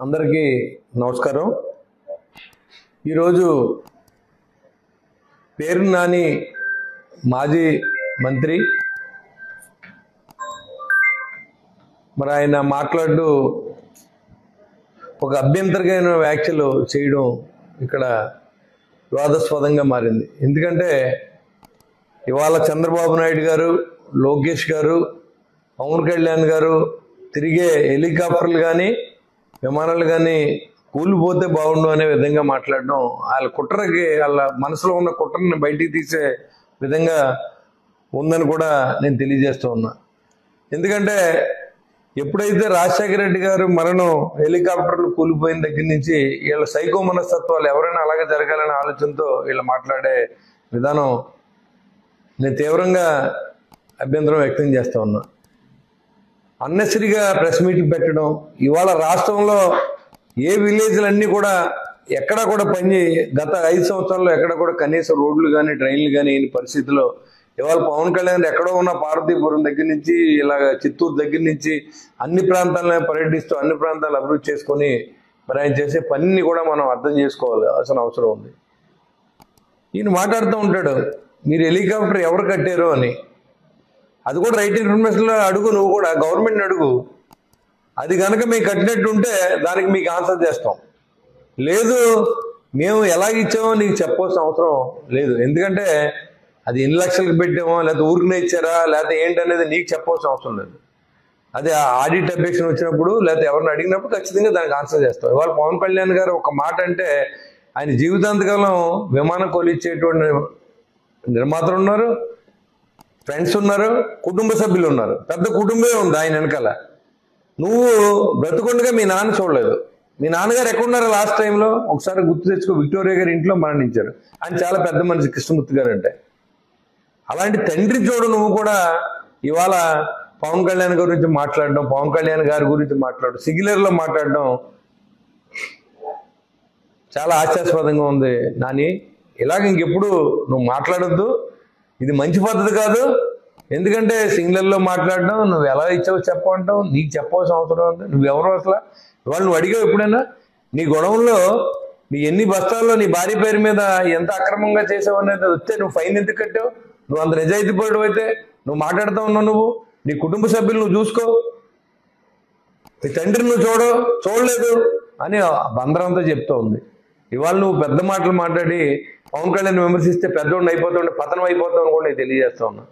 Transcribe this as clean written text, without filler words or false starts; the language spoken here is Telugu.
అందరికీ నమస్కారం. ఈరోజు పేరు నాని మాజీ మంత్రి మరి ఆయన మాట్లాడుతూ ఒక అభ్యంతరమైన వ్యాఖ్యలు చేయడం ఇక్కడ వివాదాస్పదంగా మారింది. ఎందుకంటే ఇవాళ చంద్రబాబు నాయుడు గారు, లోకేష్ గారు, పవన్ కళ్యాణ్ గారు తిరిగే హెలికాప్టర్లు కానీ విమానాలు కానీ కూలిపోతే బాగుండు అనే విధంగా మాట్లాడడం వాళ్ళ కుట్రకి, వాళ్ళ మనసులో ఉన్న కుట్రని బయటికి తీసే విధంగా ఉందని కూడా నేను తెలియజేస్తూ ఉన్నా. ఎందుకంటే ఎప్పుడైతే రాజశేఖర రెడ్డి గారు మరణం, హెలికాప్టర్లు కూలిపోయిన దగ్గర నుంచి వీళ్ళ సైకో మనస్తత్వాలు ఎవరైనా అలాగే జరగాలనే ఆలోచనతో వీళ్ళు మాట్లాడే విధానం నేను తీవ్రంగా అభ్యంతరం వ్యక్తం చేస్తూ ఉన్నా. అన్నెసరిగా ప్రెస్ మీట్లు పెట్టడం, ఇవాళ రాష్ట్రంలో ఏ విలేజ్లన్నీ కూడా ఎక్కడా కూడా గత 5 సంవత్సరాల్లో ఎక్కడ కూడా కనీసం రోడ్లు కానీ ట్రైన్లు కానీ పరిస్థితిలో ఇవాళ పవన్ కళ్యాణ్ ఎక్కడో ఉన్న పార్వతీపురం దగ్గర నుంచి ఇలాగ చిత్తూరు దగ్గర నుంచి అన్ని ప్రాంతాలను పర్యటిస్తూ అన్ని ప్రాంతాలు అభివృద్ధి చేసుకొని మరి ఆయన చేసే పనిని కూడా మనం అర్థం చేసుకోవాలి అసలు అవసరం ఉంది. ఈయన మాట్లాడుతూ ఉంటాడు, మీరు హెలికాప్టర్ ఎవరు కట్టారు అని. అది కూడా రైట్ ఇన్ఫర్మేషన్లో అడుగు, నువ్వు కూడా గవర్నమెంట్ని అడుగు. అది కనుక మేము కట్టినట్టు ఉంటే దానికి మీకు ఆన్సర్ చేస్తాం. లేదు మేము ఎలాగిచ్చామో నీకు చెప్పవలసిన అవసరం లేదు. ఎందుకంటే అది ఎన్ని లక్షలకు పెట్టామో, లేకపోతే ఊరికనే ఇచ్చారా, లేకపోతే ఏంటనేది నీకు చెప్పవలసిన అవసరం లేదు. అదే ఆడిట్ అబ్జెక్షన్ వచ్చినప్పుడు లేకపోతే ఎవరిని అడిగినప్పుడు ఖచ్చితంగా దానికి ఆన్సర్ చేస్తాం. ఇవాళ పవన్ కళ్యాణ్ గారు ఒక మాట అంటే ఆయన జీవితాంతకాలం విమానం కొలిచ్చేటువంటి నిర్మాతలు ఉన్నారు, ఫ్రెండ్స్ ఉన్నారు, కుటుంబ సభ్యులు ఉన్నారు. పెద్ద కుటుంబమే ఉంది ఆయన వెనకాల. నువ్వు బ్రతుకుండగా మీ నాన్న చూడలేదు. మీ నాన్నగారు ఎక్కడున్నారో లాస్ట్ టైంలో ఒకసారి గుర్తు తెచ్చుకో. విక్టోరియా గారి ఇంట్లో మరణించారు. ఆయన చాలా పెద్ద మనిషి, కృష్ణమూర్తి గారు అంటే. అలాంటి తండ్రి చూడు నువ్వు కూడా ఇవాళ పవన్ కళ్యాణ్ గురించి మాట్లాడడం, పవన్ కళ్యాణ్ గారి గురించి మాట్లాడడం, సింగులర్లో మాట్లాడడం చాలా హాస్యాస్పదంగా ఉంది. నాని, ఇలాగ ఇంకెప్పుడు నువ్వు మాట్లాడొద్దు. ఇది మంచి పద్ధతి కాదు. ఎందుకంటే సింగులర్లో మాట్లాడడం, నువ్వు ఎలా ఇచ్చావో చెప్పమంటావు, నీకు చెప్పవలసిన అవసరం ఉంది. నువ్వెవరో అసలు ఇవాళ నువ్వు అడిగావు ఎప్పుడైనా నీ గొడవల్లో నీ ఎన్ని బస్తాల్లో నీ భార్య పేరు మీద ఎంత అక్రమంగా చేసావు అనేది వస్తే నువ్వు ఫైన్ ఎందుకు కట్టావు? నువ్వు అంత నిజాయితీ పరుడు అయితే నువ్వు మాట్లాడుతూ ఉన్నావు. నువ్వు నీ కుటుంబ సభ్యులు నువ్వు చూసుకో, నీ తండ్రిని నువ్వు చూడలేదు అని బందరంతా చెప్తూ ఉంది. ఇవాళ నువ్వు పెద్ద మాటలు మాట్లాడి పవన్ కళ్యాణ్ విమర్శిస్తే పెద్దోడిని అయిపోతావు, పతనం అయిపోతావు అని కూడా నేను తెలియజేస్తా ఉన్నా.